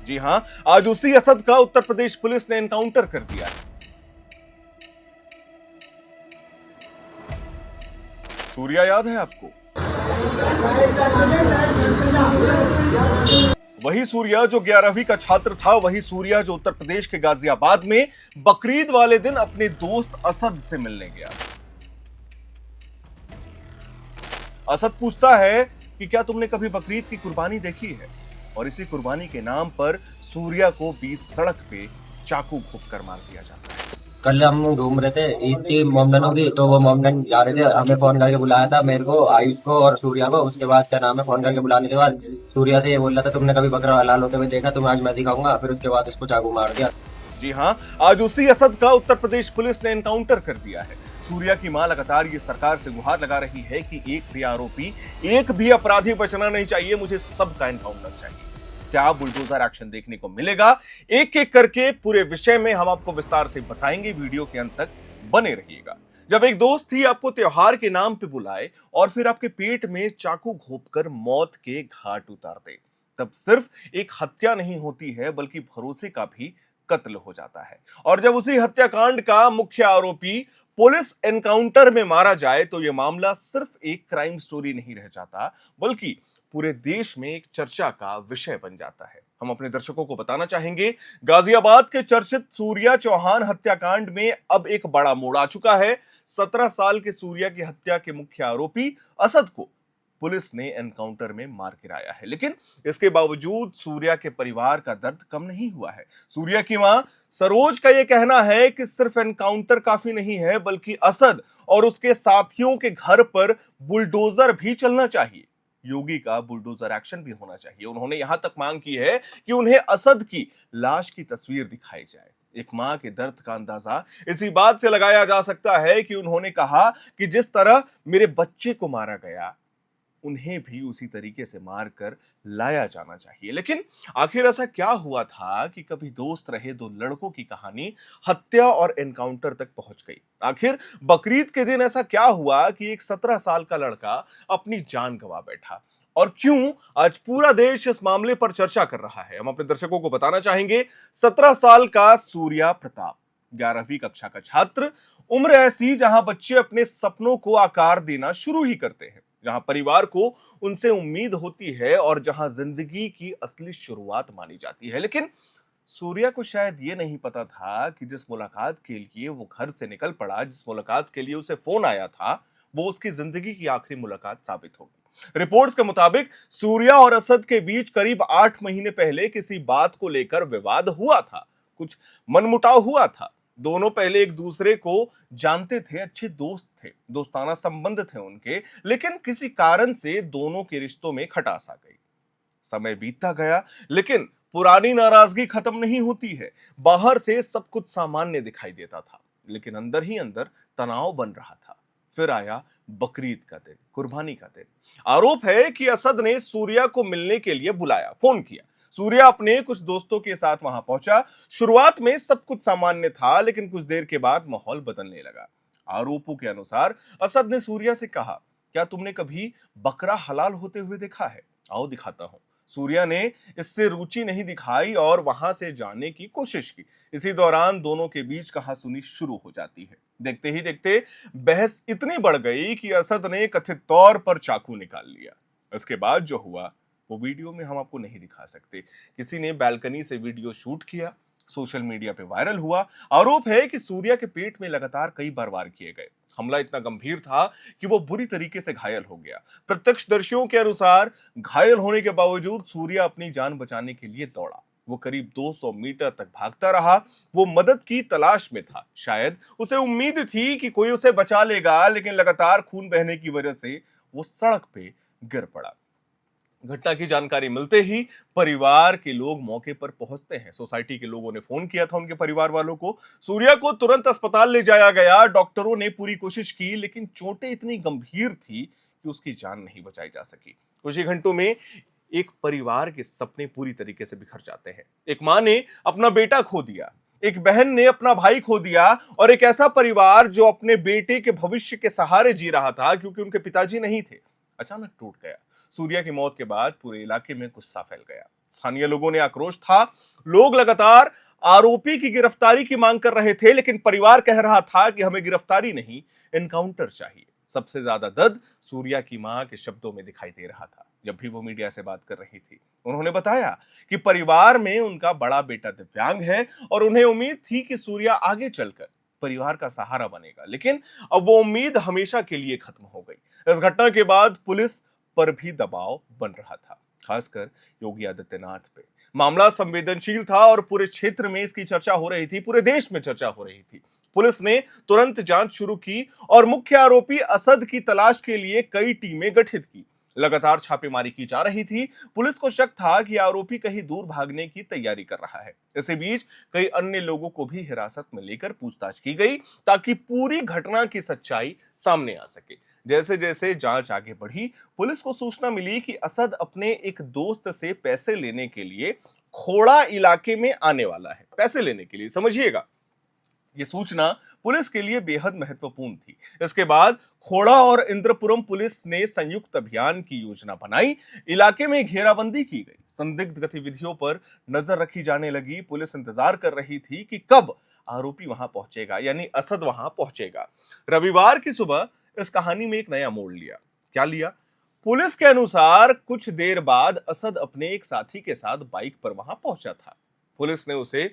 जी हां, आज उसी असद का उत्तर प्रदेश पुलिस ने एनकाउंटर कर दिया है। सूर्या याद है आपको? वही सूर्या जो 11वीं का छात्र था, वही सूर्या जो उत्तर प्रदेश के गाजियाबाद में बकरीद वाले दिन अपने दोस्त असद से मिलने गया। असद पूछता है कि क्या तुमने कभी बकरीद की कुर्बानी देखी है? और इसी कुर्बानी के नाम पर सूर्या को बीच सड़क पे चाकू घोंपकर मार दिया जाता है। कल हम घूम रहे थे, ईद थी मोमडनों की, तो वो मोमडन जा रहे थे, हमें फोन करके बुलाया था, मेरे को, आयुष को और सूर्या को। उसके बाद क्या नाम है, फोन करके बुलाने के बाद सूर्या से ये बोल रहा था तुमने कभी बकरा हलाल होते हुए देखा, तुम्हें आज मैं दिखाऊंगा। फिर उसके बाद उसको चाकू मार दिया। जी हां, आज उसी असद का उत्तर प्रदेश पुलिस ने एनकाउंटर कर दिया है। सूर्या की मां लगातार ये सरकार से गुहार लगा रही है कि एक भी आरोपी, एक भी अपराधी बचना नहीं चाहिए, मुझे सबका एनकाउंटर चाहिए। क्या बुलडोजर एक्शन देखने को मिलेगा? एक एक करके पूरे विषय में हम आपको विस्तार से बताएंगे। वीडियो के अंत तक बने रहिएगा। जब एक दोस्त ही आपको त्योहार के नाम पे बुलाए और फिर आपके पेट में चाकू घोंपकर मौत के घाट उतार दे, तब सिर्फ एक हत्या नहीं होती है, बल्कि भरोसे का भी कत्ल हो जाता है। और जब उसी हत्याकांड का मुख्य आरोपी पुलिस एनकाउंटर में मारा जाए, तो यह मामला सिर्फ एक क्राइम स्टोरी नहीं रह जाता, बल्कि पूरे देश में एक चर्चा का विषय बन जाता है। हम अपने दर्शकों को बताना चाहेंगे, गाजियाबाद के चर्चित सूर्या चौहान हत्याकांड में अब एक बड़ा मोड़ आ चुका है। 17 साल के सूर्या की हत्या के मुख्य आरोपी असद को पुलिस ने एनकाउंटर में मार गिराया है, लेकिन इसके बावजूद सूर्या के परिवार का दर्द कम नहीं हुआ है। सूर्या की मां सरोज का यह कहना है कि सिर्फ एनकाउंटर काफी नहीं है, बल्कि असद और उसके साथियों के घर पर बुलडोजर भी चलना चाहिए। योगी का बुलडोजर एक्शन भी होना चाहिए। उन्होंने यहां तक मांग की है कि उन्हें असद की लाश की तस्वीर दिखाई जाए। एक मां के दर्द का अंदाजा इसी बात से लगाया जा सकता है कि उन्होंने कहा कि जिस तरह मेरे बच्चे को मारा गया, उन्हें भी उसी तरीके से मारकर लाया जाना चाहिए। लेकिन आखिर ऐसा क्या हुआ था कि कभी दोस्त रहे दो लड़कों की कहानी हत्या और एनकाउंटर तक पहुंच गई? आखिर बकरीद के दिन ऐसा क्या हुआ कि एक 17 साल का लड़का अपनी जान गंवा बैठा? और क्यों आज पूरा देश इस मामले पर चर्चा कर रहा है, हम अपने दर्शकों को बताना चाहेंगे। 17 साल का सूर्या प्रताप, 11वीं कक्षा का छात्र, उम्र ऐसी जहां बच्चे अपने सपनों को आकार देना शुरू ही करते हैं, जहां परिवार को उनसे उम्मीद होती है और जहां जिंदगी की असली शुरुआत मानी जाती है। लेकिन सूर्या को शायद ये नहीं पता था कि जिस मुलाकात के लिए वो घर से निकल पड़ा, जिस मुलाकात के लिए उसे फोन आया था, वो उसकी जिंदगी की आखिरी मुलाकात साबित होगी। रिपोर्ट्स के मुताबिक सूर्या और असद के बीच करीब 8 महीने पहले किसी बात को लेकर विवाद हुआ था, कुछ मनमुटाव हुआ था। दोनों पहले एक दूसरे को जानते थे, अच्छे दोस्त थे, दोस्ताना संबंध थे उनके, लेकिन किसी कारण से दोनों के रिश्तों में खटास आ गई। समय बीतता गया, लेकिन पुरानी नाराजगी खत्म नहीं होती है। बाहर से सब कुछ सामान्य दिखाई देता था, लेकिन अंदर ही अंदर तनाव बन रहा था। फिर आया बकरीद का दिन, कुर्बानी का दिन। आरोप है कि असद ने सूर्या को मिलने के लिए बुलाया, फोन किया। सूर्या अपने कुछ दोस्तों के साथ वहां पहुंचा। शुरुआत में सब कुछ सामान्य था, लेकिन कुछ देर के बाद माहौल बदलने लगा। आरोपों के अनुसार असद ने सूर्या से कहा, क्या तुमने कभी बकरा हलाल होते हुए देखा है? आओ दिखाता हूं। सूर्या ने इससे रुचि नहीं दिखाई और वहां से जाने की कोशिश की। इसी दौरान दोनों के बीच कहासुनी शुरू हो जाती है। देखते ही देखते बहस इतनी बढ़ गई कि असद ने कथित तौर पर चाकू निकाल लिया। इसके बाद जो हुआ वो वीडियो में हम आपको नहीं दिखा सकते। किसी ने बालकनी से वीडियो शूट किया, सोशल मीडिया पे वायरल हुआ। आरोप है कि सूर्या के पेट में लगातार कई बार वार किए गए। हमला इतना गंभीर था कि वो बुरी तरीके से घायल हो गया। प्रत्यक्षदर्शियों के अनुसार घायल होने के बावजूद सूर्या अपनी जान बचाने के लिए दौड़ा। वो करीब 200 मीटर तक भागता रहा। वो मदद की तलाश में था। शायद उसे उम्मीद थी कि कोई उसे बचा लेगा, लेकिन लगातार खून बहने की वजह से वो सड़क पे गिर पड़ा। घटना की जानकारी मिलते ही परिवार के लोग मौके पर पहुंचते हैं। सोसाइटी के लोगों ने फोन किया था उनके परिवार वालों को। सूर्या को तुरंत अस्पताल ले जाया गया। डॉक्टरों ने पूरी कोशिश की, लेकिन चोटें इतनी गंभीर थी कि उसकी जान नहीं बचाई जा सकी। कुछ ही घंटों में एक परिवार के सपने पूरी तरीके से बिखर जाते हैं। एक मां ने अपना बेटा खो दिया, एक बहन ने अपना भाई खो दिया, और एक ऐसा परिवार जो अपने बेटे के भविष्य के सहारे जी रहा था, क्योंकि उनके पिताजी नहीं थे, अचानक टूट गया। सूर्या की मौत के बाद पूरे इलाके में गुस्सा फैल गया। स्थानीय लोगों ने आक्रोश था। लोग लगातार आरोपी की गिरफ्तारी की मांग कर रहे थे, लेकिन परिवार कह रहा था कि हमें गिरफ्तारी नहीं, एनकाउंटर चाहिए। सबसे ज्यादा दर्द सूर्या की मां के शब्दों में दिखाई दे रहा था जब भी वो मीडिया से बात कर रही थी। उन्होंने बताया कि परिवार में उनका बड़ा बेटा दिव्यांग है और उन्हें उम्मीद थी कि सूर्या आगे चलकर परिवार का सहारा बनेगा, लेकिन अब वो उम्मीद हमेशा के लिए खत्म हो गई। इस घटना के बाद पुलिस पर भी दबाव बन रहा था, खासकर योगी आदित्यनाथ पे। मामला संवेदनशील था और पूरे क्षेत्र में इसकी चर्चा हो रही थी, पूरे देश में चर्चा हो रही थी। पुलिस ने तुरंत जांच शुरू की और मुख्य आरोपी असद की तलाश के लिए कई टीमें गठित की। लगातार छापेमारी की जा रही थी। पुलिस को शक था कि आरोपी कहीं दूर भागने की तैयारी कर रहा है। इसी बीच कई अन्य लोगों को भी हिरासत में लेकर पूछताछ की गई ताकि पूरी घटना की सच्चाई सामने आ सके। जैसे जैसे जांच आगे बढ़ी, पुलिस को सूचना मिली कि असद अपने एक दोस्त से पैसे लेने के लिए खोड़ा इलाके में आने वाला है। पैसे लेने के लिए, समझिएगा, ये सूचना पुलिस के लिए बेहद महत्वपूर्ण थी। इसके बाद खोड़ा और इंद्रपुरम पुलिस ने संयुक्त अभियान की योजना बनाई। इलाके में घेराबंदी की गई, संदिग्ध गतिविधियों पर नजर रखी जाने लगी। पुलिस इंतजार कर रही थी कि कब आरोपी वहां पहुंचेगा, यानी असद वहां पहुंचेगा। रविवार की सुबह इस कहानी में एक नया मोड़ लिया। क्या लिया? पुलिस के अनुसार कुछ देर बाद असद अपने एक साथी के साथ बाइक पर वहां पहुंचा था। पुलिस ने उसे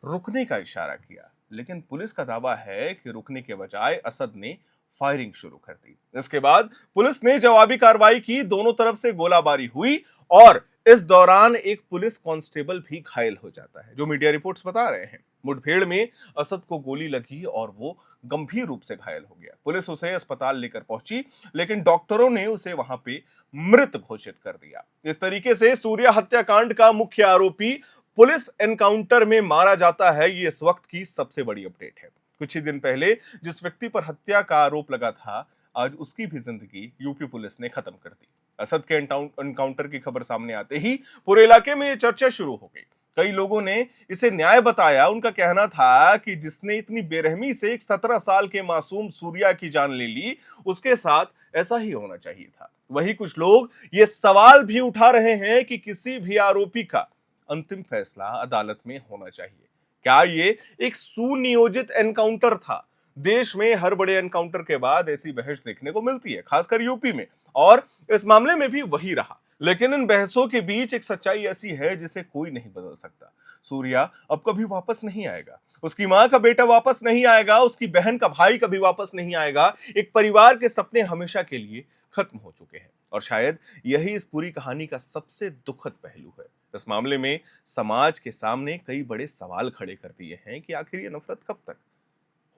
रुकने का इशारा किया, लेकिन पुलिस का दावा है कि रुकने के बजाय असद ने फायरिंग शुरू कर दी। इसके बाद पुलिस ने जवाबी कार्रवाई की, दोनों तरफ से गोलाबारी हुई और इस दौरान एक पुलिस कांस्टेबल भी घायल हो जाता है, जो मीडिया रिपोर्ट्स बता रहे हैं। मुठभेड़ में असद को गोली लगी और वो गंभीर रूप से घायल हो गया। पुलिस उसे अस्पताल लेकर पहुंची, लेकिन डॉक्टरों ने उसे वहां पे मृत घोषित कर दिया। इस तरीके से सूर्या हत्याकांड का मुख्य आरोपी पुलिस एनकाउंटर में मारा जाता है। ये इस वक्त की सबसे बड़ी अपडेट है। कुछ ही दिन पहले जिस व्यक्ति पर हत्या का आरोप लगा था, आज उसकी भी जिंदगी यूपी पुलिस ने खत्म कर दी। असद के एनकाउंटर की खबर सामने आते ही पूरे इलाके में ये चर्चा शुरू हो गई। कई लोगों ने इसे न्याय बताया। उनका कहना था कि जिसने इतनी बेरहमी से एक 17 साल के मासूम सूर्या की जान ले ली, उसके साथ ऐसा ही होना चाहिए था। वहीं कुछ लोग ये सवाल भी उठा रहे हैं कि किसी भी आरोपी का अंतिम फैसला अदालत में होना चाहिए। क्या ये एक सुनियोजित एनकाउंटर था? देश में हर बड़े एनकाउंटर के बाद ऐसी बहस देखने को मिलती है, खासकर यूपी में, और इस मामले में भी वही रहा। लेकिन इन बहसों के बीच एक सच्चाई ऐसी है जिसे कोई नहीं बदल सकता। सूर्या अब कभी वापस नहीं आएगा। उसकी मां का बेटा वापस नहीं आएगा। उसकी बहन का भाई कभी वापस नहीं आएगा। एक परिवार के सपने हमेशा के लिए खत्म हो चुके हैं और शायद यही इस पूरी कहानी का सबसे दुखद पहलू है। इस मामले में समाज के सामने कई बड़े सवाल खड़े कर दिए हैं कि आखिर ये नफरत कब तक?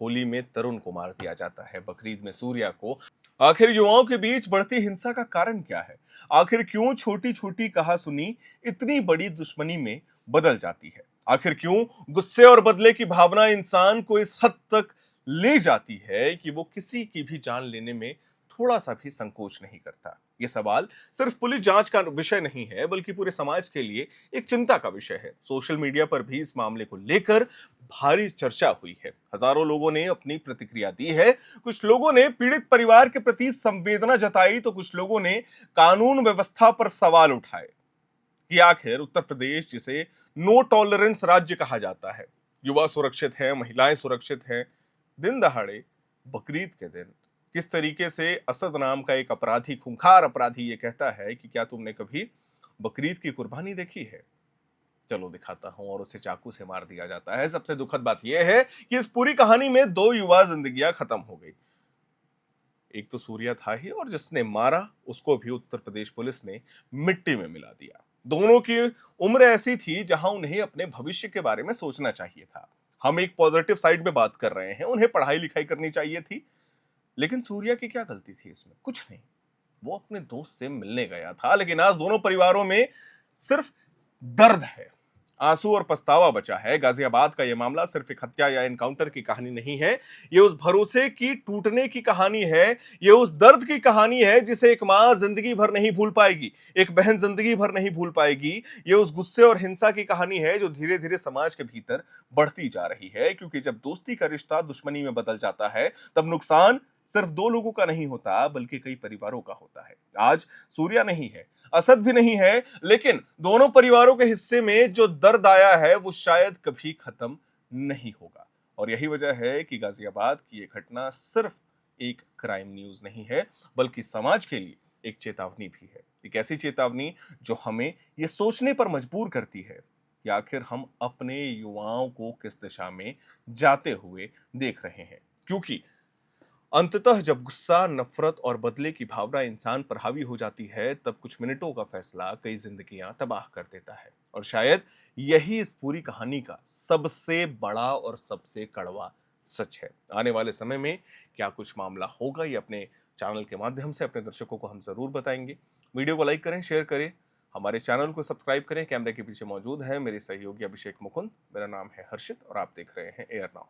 होली में तरुण को मार दिया जाता है, बकरीद में सूर्या को। आखिर युवाओं के बीच बढ़ती हिंसा का कारण क्या है? आखिर क्यों छोटी छोटी कहासुनी इतनी बड़ी दुश्मनी में बदल जाती है? आखिर क्यों गुस्से और बदले की भावना इंसान को इस हद तक ले जाती है कि वो किसी की भी जान लेने में थोड़ा सा भी संकोच नहीं करता? ये सवाल सिर्फ पुलिस जांच का विषय नहीं है, बल्कि पूरे समाज के लिए एक चिंता का विषय है। सोशल मीडिया पर भी इस मामले को लेकर भारी चर्चा हुई है। हजारों लोगों ने अपनी प्रतिक्रिया दी है। कुछ लोगों ने पीड़ित परिवार के प्रति संवेदना जताई, तो कुछ लोगों ने कानून व्यवस्था पर सवाल उठाए कि आखिर उत्तर प्रदेश, जिसे नो टॉलरेंस राज्य कहा जाता है, युवा सुरक्षित हैं, महिलाएं सुरक्षित हैं, दिन दहाड़े बकरीद के दिन किस तरीके से असद नाम का एक अपराधी, खूंखार अपराधी, ये कहता है कि क्या तुमने कभी बकरीद की कुर्बानी देखी है? चलो दिखाता हूं, और उसे चाकू से मार दिया जाता है। सबसे दुखद बात यह है कि इस पूरी कहानी में दो युवा जिंदगियां खत्म हो गई। एक तो सूर्या था ही, और जिसने मारा उसको भी उत्तर प्रदेश पुलिस ने मिट्टी में मिला दिया। दोनों की उम्र ऐसी थी जहां उन्हें अपने भविष्य के बारे में सोचना चाहिए था। हम एक पॉजिटिव साइड में बात कर रहे हैं, उन्हें पढ़ाई लिखाई करनी चाहिए थी। लेकिन सूर्या की क्या गलती थी इसमें? कुछ नहीं। वो अपने दोस्त से मिलने गया था। लेकिन आज दोनों परिवारों में सिर्फ दर्द है, आंसू और पछतावा बचा है। गाजियाबाद का यह मामला सिर्फ एक हत्या या एनकाउंटर की कहानी नहीं है। ये उस भरोसे की टूटने की कहानी है। ये उस दर्द की कहानी है जिसे एक मां जिंदगी भर नहीं भूल पाएगी, एक बहन जिंदगी भर नहीं भूल पाएगी। ये उस गुस्से और हिंसा की कहानी है जो धीरे धीरे समाज के भीतर बढ़ती जा रही है। क्योंकि जब दोस्ती का रिश्ता दुश्मनी में बदल जाता है, तब नुकसान सिर्फ दो लोगों का नहीं होता, बल्कि कई परिवारों का होता है। आज सूर्या नहीं है, असद भी नहीं है, लेकिन दोनों परिवारों के हिस्से में जो दर्द आया है वो शायद कभी खत्म नहीं होगा। और यही वजह है कि गाजियाबाद की ये घटना सिर्फ एक क्राइम न्यूज नहीं है, बल्कि समाज के लिए एक चेतावनी भी है। एक ऐसी चेतावनी जो हमें ये सोचने पर मजबूर करती है कि आखिर हम अपने युवाओं को किस दिशा में जाते हुए देख रहे हैं। क्योंकि अंततः जब गुस्सा, नफरत और बदले की भावना इंसान पर हावी हो जाती है, तब कुछ मिनटों का फैसला कई जिंदगियां तबाह कर देता है। और शायद यही इस पूरी कहानी का सबसे बड़ा और सबसे कड़वा सच है। आने वाले समय में क्या कुछ मामला होगा, ये अपने चैनल के माध्यम से अपने दर्शकों को हम जरूर बताएंगे। वीडियो को लाइक करें, शेयर करें, हमारे चैनल को सब्सक्राइब करें। कैमरे के पीछे मौजूद है मेरे सहयोगी अभिषेक मुकुंद। मेरा नाम है हर्षित और आप देख रहे हैं एयर नाउ।